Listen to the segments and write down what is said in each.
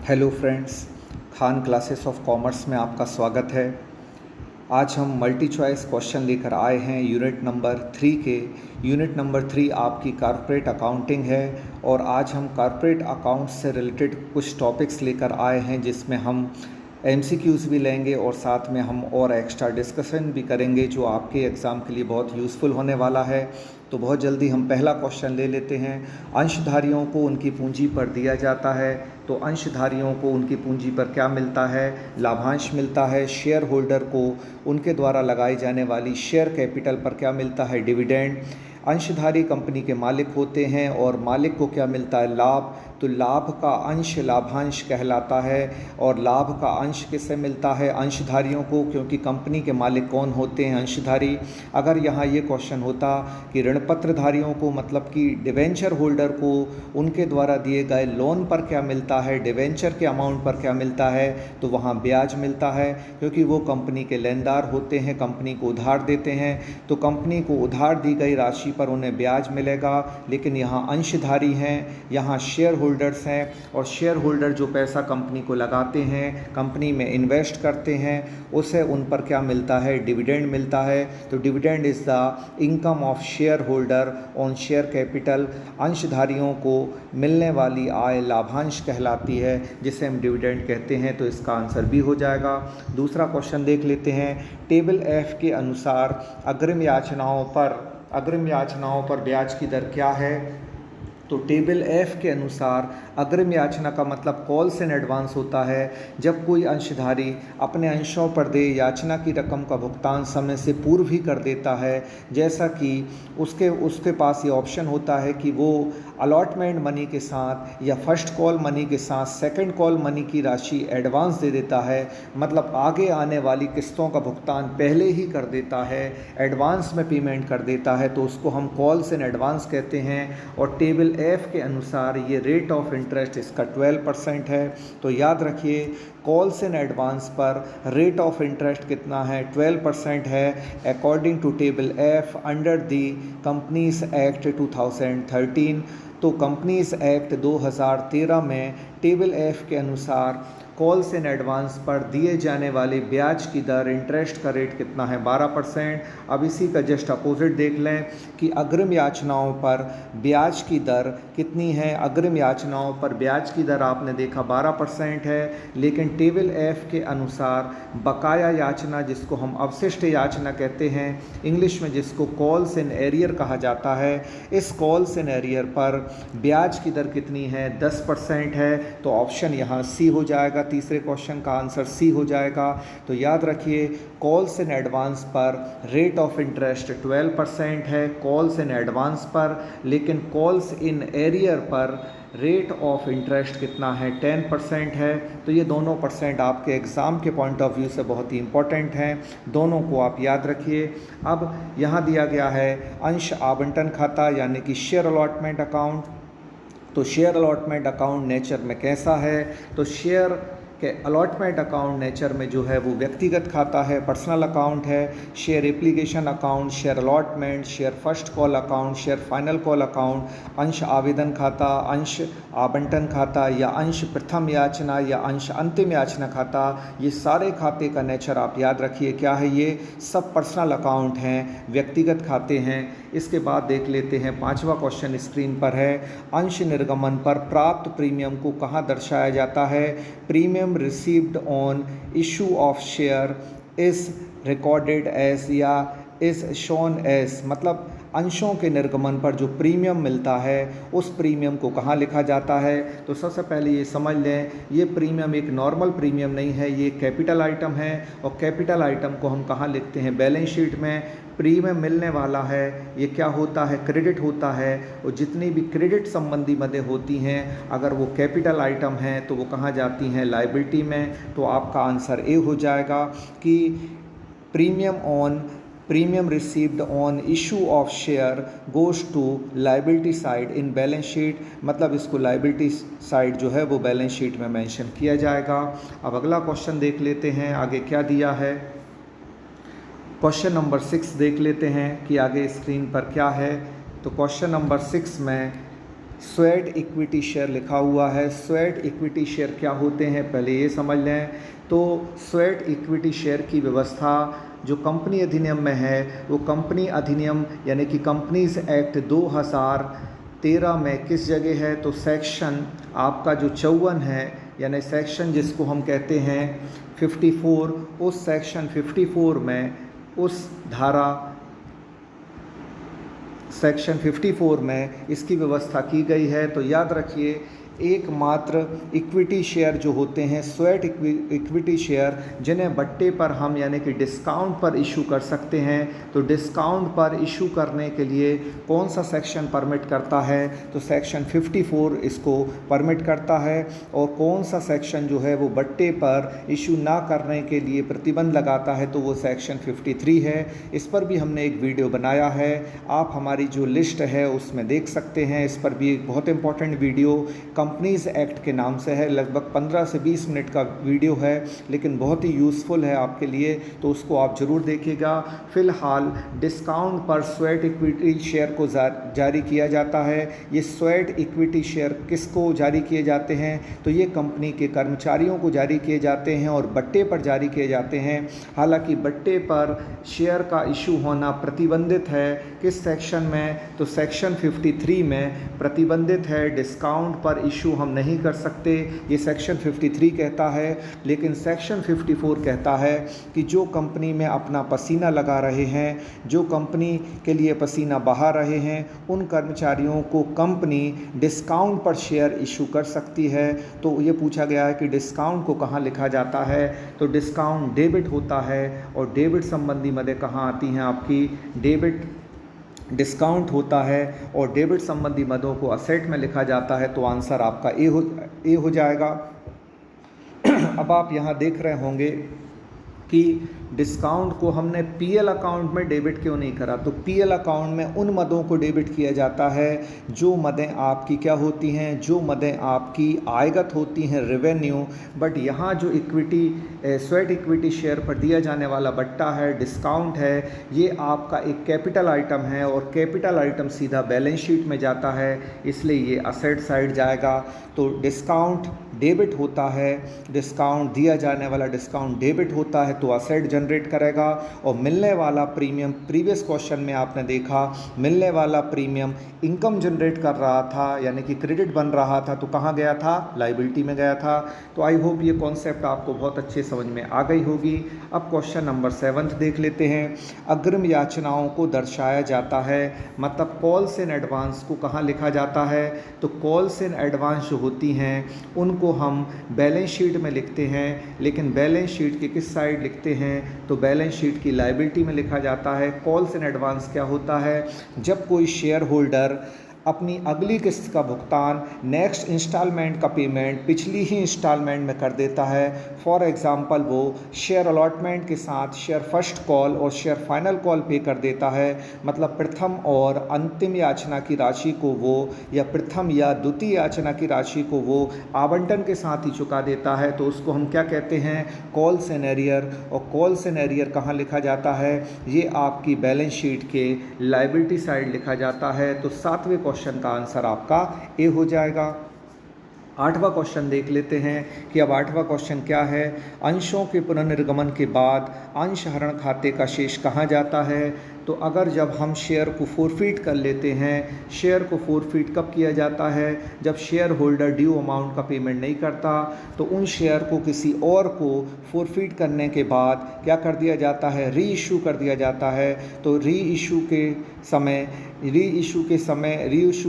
Hello friends, Khan classes of commerce में आपका स्वागत है। आज हम मल्टी चॉइस क्वेश्चन लेकर आए हैं यूनिट नंबर 3 के। यूनिट नंबर 3 आपकी कॉर्पोरेट अकाउंटिंग है और आज हम कॉर्पोरेट अकाउंट से रिलेटेड कुछ टॉपिक्स लेकर आए हैं जिसमें हम एमसीक्यूज़ भी लेंगे और साथ में हम और एक्स्ट्रा डिस्कशन भी करेंगे जो आपके एग्ज़ाम के लिए बहुत यूज़फुल होने वाला है। तो बहुत जल्दी हम पहला क्वेश्चन ले लेते हैं। अंशधारियों को उनकी पूंजी पर दिया जाता है, तो अंशधारियों को उनकी पूंजी पर क्या मिलता है? लाभांश मिलता है। शेयर होल्डर को उनके द्वारा लगाई जाने वाली शेयर कैपिटल पर क्या मिलता है? डिविडेंड। अंशधारी कंपनी के मालिक होते हैं और मालिक को क्या मिलता है? लाभ। तो लाभ का अंश लाभांश कहलाता है और लाभ का अंश किससे मिलता है? अंशधारियों को, क्योंकि कंपनी के मालिक कौन होते हैं? अंशधारी। अगर यहाँ ये क्वेश्चन होता कि ऋणपत्रधारियों को, मतलब कि डिवेंचर होल्डर को उनके द्वारा दिए गए लोन पर क्या मिलता है, डिवेंचर के अमाउंट पर क्या मिलता है, तो वहाँ ब्याज मिलता है, क्योंकि वो कंपनी के लेनदार होते हैं, कंपनी को उधार देते हैं, तो कंपनी को उधार दी गई राशि पर उन्हें ब्याज मिलेगा। लेकिन यहाँ अंशधारी हैं, यहाँ शेयर होल्डर्स हैं, और शेयर होल्डर जो पैसा कंपनी को लगाते हैं, कंपनी में इन्वेस्ट करते हैं, उसे उन पर क्या मिलता है? डिविडेंड मिलता है। तो dividend is the income of share holder on share capital. अंशधारियों को मिलने वाली आय लाभांश कहलाती है, जिसे हम डिविडेंड कहते हैं। तो इसका आंसर भी हो जाएगा। दूसरा क्वेश्चन देख लेते हैं। टेबल एफ के अनुसार अग्रिम याचनाओं पर ब्याज की दर क्या है? तो टेबल एफ के अनुसार अग्रिम याचना का मतलब कॉल्स इन एडवांस होता है। जब कोई अंशधारी अपने अंशों पर देय याचना की रकम का भुगतान समय से पूर्व ही कर देता है, जैसा कि उसके पास ये ऑप्शन होता है कि वो अलॉटमेंट मनी के साथ या फर्स्ट कॉल मनी के साथ सेकंड कॉल मनी की राशि एडवांस दे देता है, मतलब आगे आने वाली किस्तों का भुगतान पहले ही कर देता है, एडवांस में पेमेंट कर देता है, तो उसको हम कॉल्स इन एडवांस कहते हैं। और टेबल एफ के अनुसार ये रेट ऑफ इंटरेस्ट इसका 12% है। तो याद रखिए, कॉल्स इन एडवांस पर रेट ऑफ इंटरेस्ट कितना है? 12% है, according to table F under the companies act 2013। तो कंपनीज एक्ट 2013 में टेबल एफ के अनुसार कॉल्स इन एडवांस पर दिए जाने वाले ब्याज की दर, इंटरेस्ट का रेट कितना है? 12%। अब इसी का जस्ट अपोजिट देख लें कि अग्रिम याचनाओं पर ब्याज की दर कितनी है। अग्रिम याचनाओं पर ब्याज की दर आपने देखा 12% है, लेकिन टेबल एफ के अनुसार बकाया याचना, जिसको हम अवशिष्ट याचना कहते हैं, इंग्लिश में जिसको कॉल्स इन एरियर कहा जाता है, इस कॉल्स इन एरियर पर ब्याज की दर कितनी है? 10% है। तो ऑप्शन यहाँ सी हो जाएगा। तीसरे क्वेश्चन का आंसर सी हो जाएगा। तो याद रखिए, कॉल्स इन एडवांस पर रेट ऑफ इंटरेस्ट 12% है, कॉल्स इन एडवांस पर, लेकिन कॉल्स इन एरियर पर रेट ऑफ इंटरेस्ट कितना है? 10% है। तो ये दोनों परसेंट आपके एग्ज़ाम के पॉइंट ऑफ व्यू से बहुत ही इंपॉर्टेंट हैं, दोनों को आप याद रखिए। अब यहाँ दिया गया है अंश आवंटन खाता, यानी कि शेयर अलॉटमेंट अकाउंट। तो शेयर अलॉटमेंट अकाउंट नेचर में कैसा है? तो शेयर के अलॉटमेंट अकाउंट नेचर में जो है वो व्यक्तिगत खाता है, पर्सनल अकाउंट है। Share application account, share allotment, share first call account, share final call account, अंश आवेदन खाता, अंश आवंटन खाता, या अंश प्रथम याचना या अंश अंतिम याचना खाता, ये सारे खाते का नेचर आप याद रखिए क्या है। ये सब पर्सनल अकाउंट हैं, व्यक्तिगत खाते हैं। इसके बाद देख लेते हैं, पांचवा क्वेश्चन स्क्रीन पर है। अंश निर्गमन पर प्राप्त प्रीमियम को कहाँ दर्शाया जाता है? Premium received on issue of share is recorded as या is shown as, मतलब अंशों के निर्गमन पर जो प्रीमियम मिलता है उस प्रीमियम को कहाँ लिखा जाता है? तो सबसे पहले ये समझ लें, ये प्रीमियम एक नॉर्मल प्रीमियम नहीं है, ये कैपिटल आइटम है, और कैपिटल आइटम को हम कहाँ लिखते हैं? बैलेंस शीट में। प्रीमियम मिलने वाला है, ये क्या होता है? क्रेडिट होता है, और जितनी भी क्रेडिट संबंधी मदें होती हैं, अगर वो कैपिटल आइटम हैं तो वो कहाँ जाती हैं? लायबिलिटी में। तो आपका आंसर ए हो जाएगा कि premium received on issue of share goes to liability side in balance sheet, मतलब इसको लाइबिलिटी साइड जो है वो बैलेंस शीट में मेंशन किया जाएगा। अब अगला क्वेश्चन देख लेते हैं आगे क्या दिया है। क्वेश्चन नंबर 6 देख लेते हैं कि आगे स्क्रीन पर क्या है। तो क्वेश्चन नंबर 6 में स्वेट इक्विटी शेयर लिखा हुआ है। स्वेट इक्विटी शेयर क्या होते हैं पहले ये समझ लें। तो स्वेट इक्विटी शेयर की व्यवस्था जो कंपनी अधिनियम में है वो कंपनी अधिनियम यानी कि कंपनीज एक्ट 2013 में किस जगह है, तो सेक्शन आपका जो 54 है यानी सेक्शन जिसको हम कहते हैं 54, उस सेक्शन 54 में उस धारा सेक्शन 54 में इसकी व्यवस्था की गई है। तो याद रखिए एकमात्र इक्विटी शेयर जो होते हैं स्वेट इक्विटी शेयर जिन्हें बट्टे पर हम यानी कि डिस्काउंट पर इशू कर सकते हैं। तो डिस्काउंट पर इशू करने के लिए कौन सा सेक्शन परमिट करता है, तो सेक्शन 54 इसको परमिट करता है। और कौन सा सेक्शन जो है वो बट्टे पर इशू ना करने के लिए प्रतिबंध लगाता है, तो वो सेक्शन 53 है। इस पर भी हमने एक वीडियो बनाया है, आप हमारी जो लिस्ट है उसमें देख सकते हैं। इस पर भी एक बहुत इंपॉर्टेंट वीडियो कंपनीज एक्ट के नाम से है, लगभग 15 से 20 मिनट का वीडियो है लेकिन बहुत ही यूज़फुल है आपके लिए, तो उसको आप ज़रूर देखिएगा। फ़िलहाल डिस्काउंट पर स्वेट इक्विटी शेयर को जारी किया जाता है। ये स्वेट इक्विटी शेयर किसको जारी किए जाते हैं, तो ये कंपनी के कर्मचारियों को जारी किए जाते हैं और बट्टे पर जारी किए जाते हैं। हालांकि बट्टे पर शेयर का इशू होना प्रतिबंधित है, किस सेक्शन में, तो सेक्शन 53 में प्रतिबंधित है। डिस्काउंट पर इशू हम नहीं कर सकते, ये सेक्शन 53 कहता है। लेकिन सेक्शन 54 कहता है कि जो कंपनी में अपना पसीना लगा रहे हैं, जो कंपनी के लिए पसीना बहा रहे हैं, उन कर्मचारियों को कंपनी डिस्काउंट पर शेयर इशू कर सकती है। तो ये पूछा गया है कि डिस्काउंट को कहाँ लिखा जाता है, तो डिस्काउंट डेबिट होता है। और डेबिट संबंधी मदें कहाँ आती हैं आपकी, डेबिट डिस्काउंट होता है और डेबिट संबंधी मदों को असेट में लिखा जाता है। तो आंसर आपका ए हो जाएगा। अब आप यहाँ देख रहे होंगे कि डिस्काउंट को हमने पीएल अकाउंट में डेबिट क्यों नहीं करा, तो पीएल अकाउंट में उन मदों को डेबिट किया जाता है जो मदें आपकी क्या होती हैं, जो मदें आपकी आयगत होती हैं रेवेन्यू। बट यहाँ जो इक्विटी स्वेट इक्विटी शेयर पर दिया जाने वाला बट्टा है, डिस्काउंट है, ये आपका एक कैपिटल आइटम है और कैपिटल आइटम सीधा बैलेंस शीट में जाता है, इसलिए ये असेट साइड जाएगा। तो डिस्काउंट डेबिट होता है, डिस्काउंट दिया जाने वाला डिस्काउंट डेबिट होता है तो असेट जनरेट करेगा। और मिलने वाला प्रीमियम, प्रीवियस क्वेश्चन में आपने देखा मिलने वाला प्रीमियम इनकम जनरेट कर रहा था यानी कि क्रेडिट बन रहा था, तो कहाँ गया था, लायबिलिटी में गया था। तो आई होप ये कॉन्सेप्ट आपको बहुत अच्छे समझ में आ गई होगी। अब क्वेश्चन नंबर 7 देख लेते हैं। अग्रिम याचनाओं को दर्शाया जाता है, मतलब कॉल्स इन एडवांस को कहाँ लिखा जाता है, तो कॉल्स इन एडवांस जो होती हैं उनको हम बैलेंस शीट में लिखते हैं। लेकिन बैलेंस शीट के किस साइड लिखते हैं, तो बैलेंस शीट की लायबिलिटी में लिखा जाता है। कॉल्स इन एडवांस क्या होता है, जब कोई शेयर होल्डर अपनी अगली किस्त का भुगतान नेक्स्ट इंस्टॉलमेंट का पेमेंट पिछली ही इंस्टॉलमेंट में कर देता है। फॉर एग्ज़ाम्पल वो शेयर अलॉटमेंट के साथ शेयर फर्स्ट कॉल और शेयर फाइनल कॉल पे कर देता है, मतलब प्रथम और अंतिम याचना की राशि को वो या प्रथम या द्वितीय याचना की राशि को वो आवंटन के साथ ही चुका देता है, तो उसको हम क्या कहते हैं, कॉल्स इन एरियर। और कॉल्स इन एरियर कहाँ लिखा जाता है, ये आपकी बैलेंस शीट के लायबिलिटी साइड लिखा जाता है। तो 7वें क्वेश्चन का आंसर आपका ए हो जाएगा। 8वां क्वेश्चन देख लेते हैं कि अब 8वां क्वेश्चन क्या है। अंशों के पुनर्निर्गमन के बाद अंश हरण खाते का शेष कहाँ जाता है, तो अगर जब हम शेयर को फोरफीट कर लेते हैं, शेयर को फोरफीट कब किया जाता है, जब शेयर होल्डर ड्यू अमाउंट का पेमेंट नहीं करता, तो उन शेयर को किसी और को फोरफीट करने के बाद क्या कर दिया जाता है, री इशू कर दिया जाता है। तो री इशू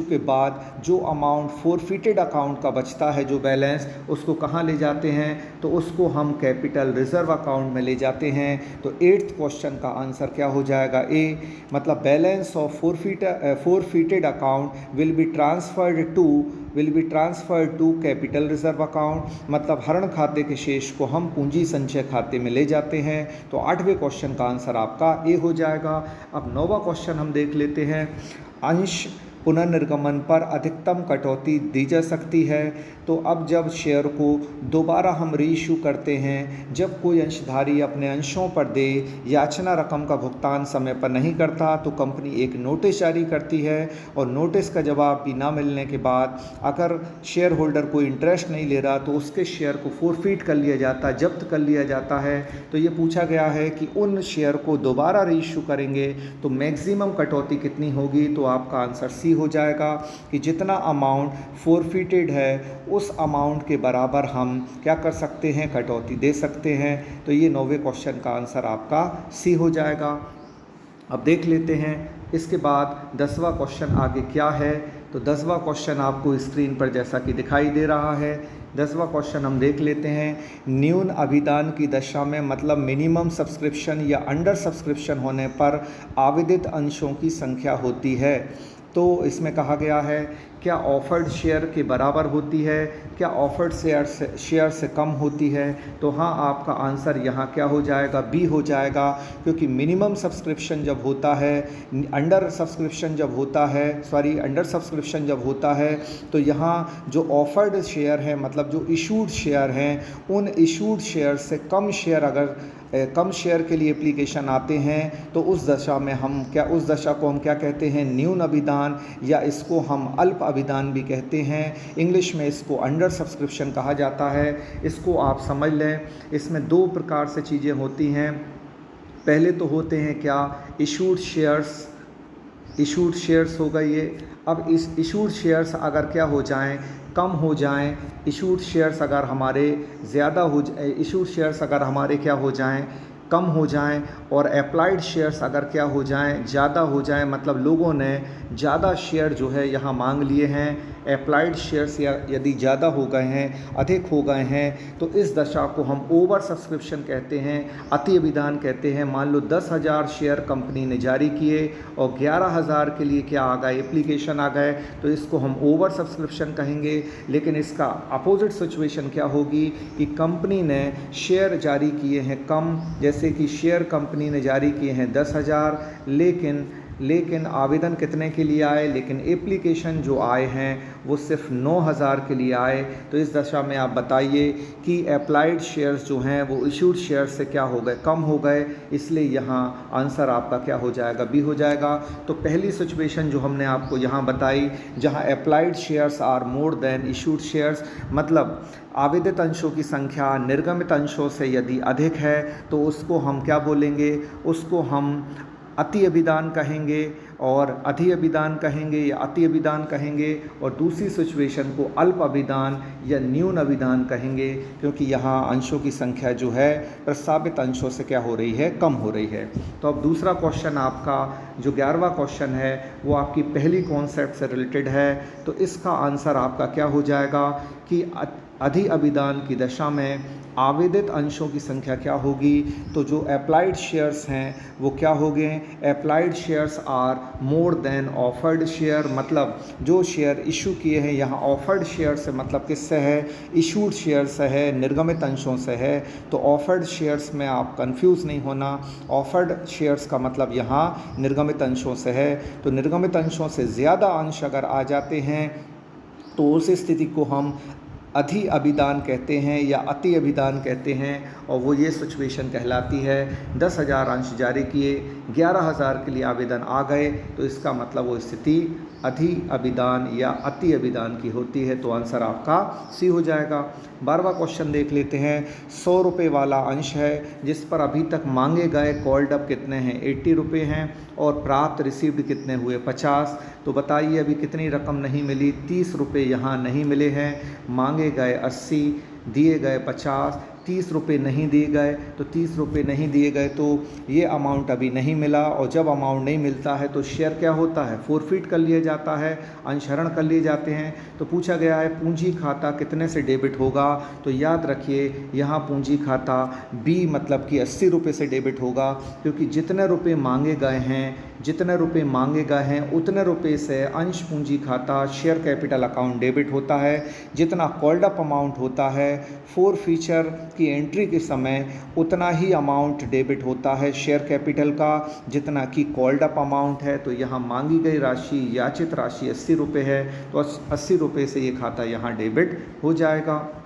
के बाद जो अमाउंट फोरफिटेड अकाउंट का बचता है, जो बैलेंस, उसको कहाँ ले जाते हैं, तो उसको हम कैपिटल रिजर्व अकाउंट में ले जाते हैं। तो 8th क्वेश्चन का आंसर क्या हो जाएगा, ए, मतलब balance of forfeited account will be transferred to capital reserve account, मतलब हरण खाते के शेष को हम पूंजी संचय खाते में ले जाते हैं। तो 8वें क्वेश्चन का आंसर आपका ए हो जाएगा। अब 9वां क्वेश्चन हम देख लेते हैं। अंश पुनर्निर्गमन पर अधिकतम कटौती दी जा सकती है। तो अब जब शेयर को दोबारा हम रीइश्यू करते हैं, जब कोई अंशधारी अपने अंशों पर देय याचना रकम का भुगतान समय पर नहीं करता, तो कंपनी एक नोटिस जारी करती है और नोटिस का जवाब भी ना मिलने के बाद अगर शेयर होल्डर कोई इंटरेस्ट नहीं ले रहा तो उसके शेयर को फोरफीट कर लिया जाता है, जब्त कर लिया जाता है। तो ये पूछा गया है कि उन शेयर को दोबारा रीइश्यू करेंगे तो मैक्सिमम कटौती कितनी होगी। तो आपका आंसर सी हो जाएगा कि जितना अमाउंट फोरफीटेड है उस अमाउंट के बराबर हम क्या कर सकते हैं, कटौती दे सकते हैं। तो ये 9वें क्वेश्चन का आंसर आपका सी हो जाएगा। अब देख लेते हैं इसके बाद 10वां क्वेश्चन आगे क्या है। तो 10वां क्वेश्चन आपको स्क्रीन पर जैसा कि दिखाई दे रहा है। 10वां क्वेश्चन हम देख लेते हैं। न्यून अभिदान की दशा में मतलब मिनिमम सब्सक्रिप्शन या अंडर सब्सक्रिप्शन होने पर आवेदित अंशों की संख्या होती है। तो इसमें कहा गया है क्या ऑफर्ड शेयर के बराबर होती है, क्या ऑफर्ड शेयर से कम होती है। तो हाँ, आपका आंसर यहाँ क्या हो जाएगा, बी हो जाएगा, क्योंकि मिनिमम सब्सक्रिप्शन जब होता है, अंडर सब्सक्रिप्शन जब होता है तो यहाँ जो ऑफर्ड शेयर है मतलब जो इशूड शेयर हैं, उन इशूड शेयर से कम शेयर अगर कम शेयर के लिए एप्लीकेशन आते हैं तो उस दशा को हम क्या कहते हैं, न्यून अभिदान, या इसको हम अल्प अभिदान भी कहते हैं। इंग्लिश में इसको अंडर सब्सक्रिप्शन कहा जाता है। इसको आप समझ लें। इसमें 2 प्रकार से चीज़ें होती हैं। पहले तो होते हैं क्या, इशूड शेयर्स हो गए ये। अब इस इशूड शेयर्स अगर क्या हो जाएं, कम हो जाएं, इशूड शेयर्स अगर हमारे क्या हो जाएं, कम हो जाएं, और अप्लाइड शेयर्स अगर क्या हो जाएं, ज़्यादा हो जाएं, मतलब लोगों ने ज़्यादा शेयर जो है यहाँ मांग लिए हैं, अप्लाइड शेयर्स यदि ज़्यादा हो गए हैं, अधिक हो गए हैं, तो इस दशा को हम ओवर सब्सक्रिप्शन कहते हैं, अति अभिदान कहते हैं। मान लो 10,000 शेयर कंपनी ने जारी किए और 11,000 के लिए क्या आ गए, एप्लीकेशन आ गए, तो इसको हम ओवर सब्सक्रिप्शन कहेंगे। लेकिन इसका अपोजिट सिचुएशन क्या होगी कि कंपनी ने शेयर जारी किए हैं कम, जैसे कि शेयर कंपनी ने जारी किए हैं 10,000, लेकिन आवेदन कितने के लिए आए, लेकिन एप्लीकेशन जो आए हैं वो सिर्फ 9,000 के लिए आए। तो इस दशा में आप बताइए कि अप्लाइड शेयर्स जो हैं वो इशूड शेयर से क्या हो गए, कम हो गए, इसलिए यहाँ आंसर आपका क्या हो जाएगा, बी हो जाएगा। तो पहली सिचुएशन जो हमने आपको यहाँ बताई, जहाँ applied shares are more than issued shares, मतलब आवेदित अंशों की संख्या निर्गमित अंशों से यदि अधिक है तो उसको हम क्या बोलेंगे, उसको हम अति अभिदान कहेंगे और अधि अभिदान कहेंगे या अति अभिदान कहेंगे, और दूसरी सिचुएशन को अल्प अभिदान या न्यून अभिदान कहेंगे, क्योंकि यहाँ अंशों की संख्या जो है प्रस्तावित अंशों से क्या हो रही है, कम हो रही है। तो अब दूसरा क्वेश्चन आपका जो 11वां क्वेश्चन है वो आपकी पहली कॉन्सेप्ट से रिलेटेड है। तो इसका आंसर आपका क्या हो जाएगा कि अधि अभिदान की दशा में आवेदित अंशों की संख्या क्या होगी। तो जो अप्लाइड शेयर्स हैं वो क्या हो गए, applied shares are more than offered share, मतलब जो शेयर इशू किए हैं, यहाँ ऑफर्ड शेयर से मतलब किससे है, इशूड शेयर से है, निर्गमित अंशों से है। तो ऑफर्ड शेयर्स में आप कंफ्यूज नहीं होना, ऑफर्ड शेयर्स का मतलब यहाँ निर्गमित अंशों से है। तो निर्गमित अंशों से ज़्यादा अंश अगर आ जाते हैं तो उस स्थिति को हम अधि अभिदान कहते हैं या अति अभिदान कहते हैं, और वो ये सिचुएशन कहलाती है 10,000 अंश जारी किए, 11,000 के लिए आवेदन आ गए, तो इसका मतलब वो स्थिति अधि अभिदान या अति अभिदान की होती है। तो आंसर आपका सी हो जाएगा। 12वां क्वेश्चन देख लेते हैं। 100 रुपये वाला अंश है जिस पर अभी तक मांगे गए कॉल्ड अप कितने हैं, 80 रुपये हैं, और प्राप्त रिसीव्ड कितने हुए, 50। तो बताइए अभी कितनी रकम नहीं मिली, 30 रुपये यहाँ नहीं मिले हैं, मांगे गए 80, दिए गए 50, 30 रुपये नहीं दिए गए। तो 30 रुपये नहीं दिए गए तो ये अमाउंट अभी नहीं मिला, और जब अमाउंट नहीं मिलता है तो शेयर क्या होता है, फोरफीट कर लिया जाता है, अंशहरण कर लिए जाते हैं। तो पूछा गया है पूंजी खाता कितने से डेबिट होगा। तो याद रखिए यहाँ पूंजी खाता बी मतलब कि 80 रुपये से डेबिट होगा, क्योंकि जितने रुपये मांगे गए हैं जितने रुपए मांगे गए हैं उतने रुपए से अंश पूंजी खाता शेयर कैपिटल अकाउंट डेबिट होता है। जितना कॉल्ड अप अमाउंट होता है फोर फीचर की एंट्री के समय उतना ही अमाउंट डेबिट होता है शेयर कैपिटल का जितना कि कॉल्ड अप अमाउंट है। तो यहाँ मांगी गई राशि याचित राशि 80 रुपये है, तो 80 रुपये से ये खाता यहाँ डेबिट हो जाएगा।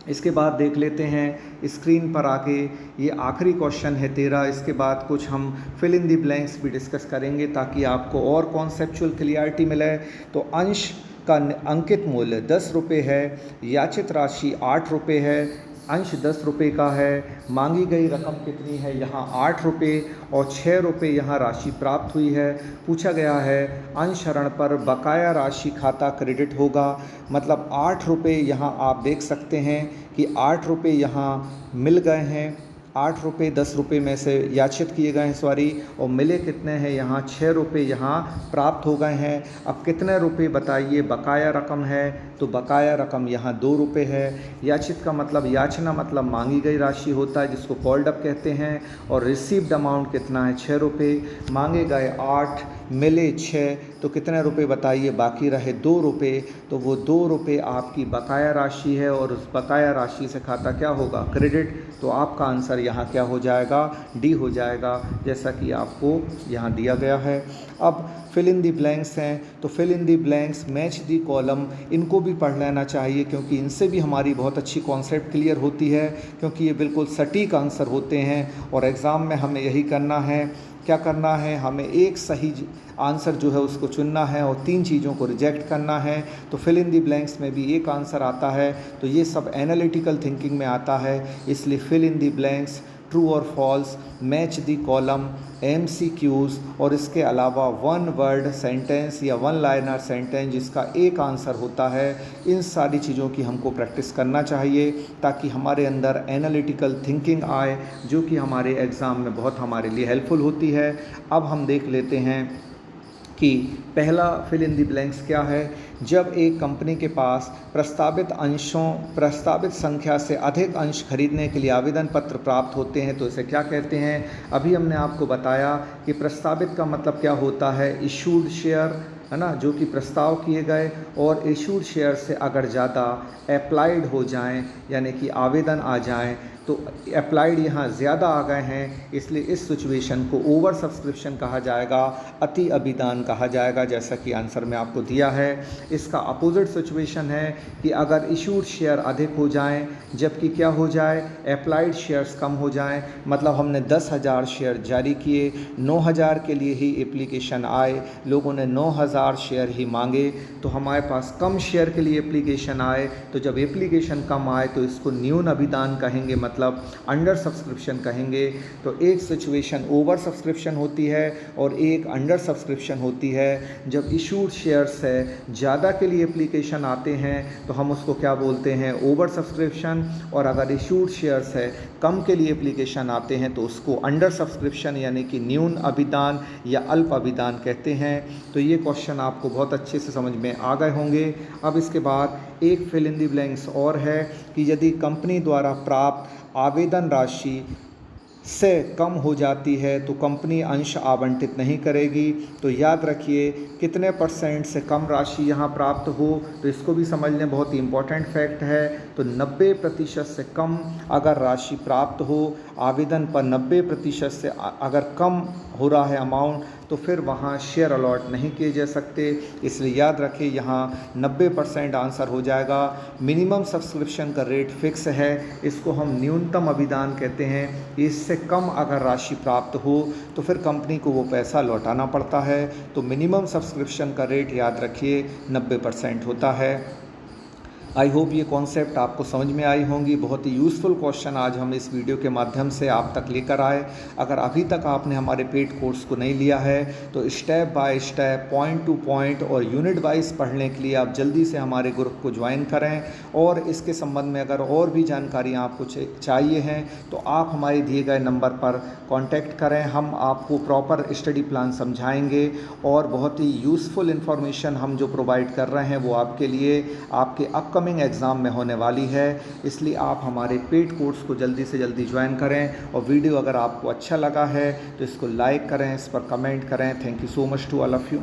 इसके बाद देख लेते हैं स्क्रीन पर आके, ये आखिरी क्वेश्चन है 13। इसके बाद कुछ हम फिल इन दी ब्लैंक्स भी डिस्कस करेंगे ताकि आपको और कॉन्सेप्चुअल क्लियरिटी मिले। तो अंश का अंकित मूल्य 10 रुपये है, याचित राशि 8 रुपये है, अंश 10 रुपये का है, मांगी गई रकम कितनी है यहाँ 8 रुपये और 6 रुपये यहाँ राशि प्राप्त हुई है। पूछा गया है अंशरण पर बकाया राशि खाता क्रेडिट होगा, मतलब 8 रुपये यहाँ आप देख सकते हैं कि 8 रुपये यहाँ मिल गए हैं, 8 रुपये 10 रुपये में से याचित किए गए हैं सॉरी, और मिले कितने हैं यहाँ 6 रुपये यहाँ प्राप्त हो गए हैं। अब कितने रुपये बताइए बकाया रकम है, तो बकाया रकम यहाँ 2 रुपये है। याचित का मतलब याचना मतलब मांगी गई राशि होता है जिसको कॉल्ड अप कहते हैं, और रिसीव्ड अमाउंट कितना है 6 रुपये। मांगे गए 8 मिले 6, तो कितने रुपए बताइए बाकी रहे 2 रुपये, तो वो 2 रुपये आपकी बकाया राशि है और उस बकाया राशि से खाता क्या होगा क्रेडिट। तो आपका आंसर यहाँ क्या हो जाएगा डी हो जाएगा, जैसा कि आपको यहाँ दिया गया है। अब फिल इन दी ब्लैंक्स हैं, तो fill in the blanks match the column इनको भी पढ़ लेना चाहिए क्योंकि इनसे भी हमारी बहुत अच्छी कॉन्सेप्ट क्लियर होती है, क्योंकि ये बिल्कुल सटीक आंसर होते हैं और एग्ज़ाम में हमें यही करना है। क्या करना है, हमें एक सही आंसर जो है उसको चुनना है और 3 चीज़ों को रिजेक्ट करना है। तो फिल इन दी ब्लैंक्स में भी एक आंसर आता है, तो ये सब एनालिटिकल थिंकिंग में आता है, इसलिए fill in the blanks, true और false, match the column, MCQs और इसके अलावा 1 वर्ड सेंटेंस या 1 लाइनर सेंटेंस जिसका एक आंसर होता है, इन सारी चीज़ों की हमको प्रैक्टिस करना चाहिए ताकि हमारे अंदर एनालिटिकल थिंकिंग आए, जो कि हमारे एग्ज़ाम में बहुत हमारे लिए हेल्पफुल होती है। अब हम देख लेते हैं कि पहला फिल इन दी ब्लैंक्स क्या है। जब एक कंपनी के पास प्रस्तावित संख्या से अधिक अंश खरीदने के लिए आवेदन पत्र प्राप्त होते हैं तो इसे क्या कहते हैं। अभी हमने आपको बताया कि प्रस्तावित का मतलब क्या होता है, इशूड शेयर है ना, जो कि प्रस्ताव किए गए, और इशूड शेयर से अगर ज़्यादा अप्लाइड हो जाएं यानी कि आवेदन आ जाएं, तो अप्लाइड यहाँ ज़्यादा आ गए हैं, इसलिए इस सिचुएशन को ओवर सब्सक्रिप्शन कहा जाएगा, अति अभिदान कहा जाएगा, जैसा कि आंसर में आपको दिया है। इसका अपोजिट सिचुएशन है कि अगर इशूड शेयर अधिक हो जाएं जबकि क्या हो जाए, अप्लाइड शेयर्स कम हो जाएं, मतलब हमने 10,000 शेयर जारी किए, 9,000 के लिए ही एप्लीकेशन आए, लोगों ने 9,000 शेयर ही मांगे, तो हमारे पास कम शेयर के लिए एप्लीकेशन आए, तो जब एप्लीकेशन कम आए तो इसको न्यून अभिदान कहेंगे, मतलब अंडर सब्सक्रिप्शन कहेंगे। तो एक सिचुएशन ओवर सब्सक्रिप्शन होती है और एक अंडर सब्सक्रिप्शन होती है। जब इशूड शेयर से ज़्यादा के लिए एप्लीकेशन आते हैं तो हम उसको क्या बोलते हैं, ओवर सब्सक्रिप्शन, और अगर इशूड शेयर से कम के लिए एप्लीकेशन आते हैं तो उसको अंडर सब्सक्रिप्शन यानी कि न्यून अभिदान या अल्प अभिदान कहते हैं। तो ये क्वेश्चन आपको बहुत अच्छे से समझ में आ गए होंगे। अब इसके बाद एक फिल इन दी ब्लैंक्स और है कि यदि कंपनी द्वारा प्राप्त आवेदन राशि से कम हो जाती है तो कंपनी अंश आवंटित नहीं करेगी। तो याद रखिए कितने % से कम राशि यहाँ प्राप्त हो, तो इसको भी समझ लें, बहुत ही इम्पॉर्टेंट फैक्ट है। तो 90% से कम अगर राशि प्राप्त हो, आवेदन पर 90% से अगर कम हो रहा है अमाउंट, तो फिर वहाँ शेयर अलॉट नहीं किए जा सकते, इसलिए याद रखिए यहाँ 90% आंसर हो जाएगा। मिनिमम सब्सक्रिप्शन का रेट फिक्स है, इसको हम न्यूनतम अभिदान कहते हैं। इससे कम अगर राशि प्राप्त हो तो फिर कंपनी को वो पैसा लौटाना पड़ता है। तो मिनिमम सब्सक्रिप्शन का रेट याद रखिए 90% होता है। आई होप ये कॉन्सेप्ट आपको समझ में आई होंगी। बहुत ही यूज़फुल क्वेश्चन आज हम इस वीडियो के माध्यम से आप तक लेकर आए। अगर अभी तक आपने हमारे पेड कोर्स को नहीं लिया है तो step by step, point two point और यूनिट वाइज पढ़ने के लिए आप जल्दी से हमारे ग्रुप को ज्वाइन करें। और इसके संबंध में अगर और भी जानकारी आपको चाहिए हैं तो आप हमारे दिए गए नंबर पर कॉन्टैक्ट करें, हम आपको प्रॉपर स्टडी प्लान समझाएंगे और बहुत ही यूज़फुल इन्फॉर्मेशन हम जो प्रोवाइड कर रहे हैं वो आपके लिए आपके अपकमिंग अपकमिंग एग्ज़ाम में होने वाली है। इसलिए आप हमारे पेड कोर्स को जल्दी से जल्दी ज्वाइन करें, और वीडियो अगर आपको अच्छा लगा है तो इसको लाइक करें, इस पर कमेंट करें। Thank you so much to all of you.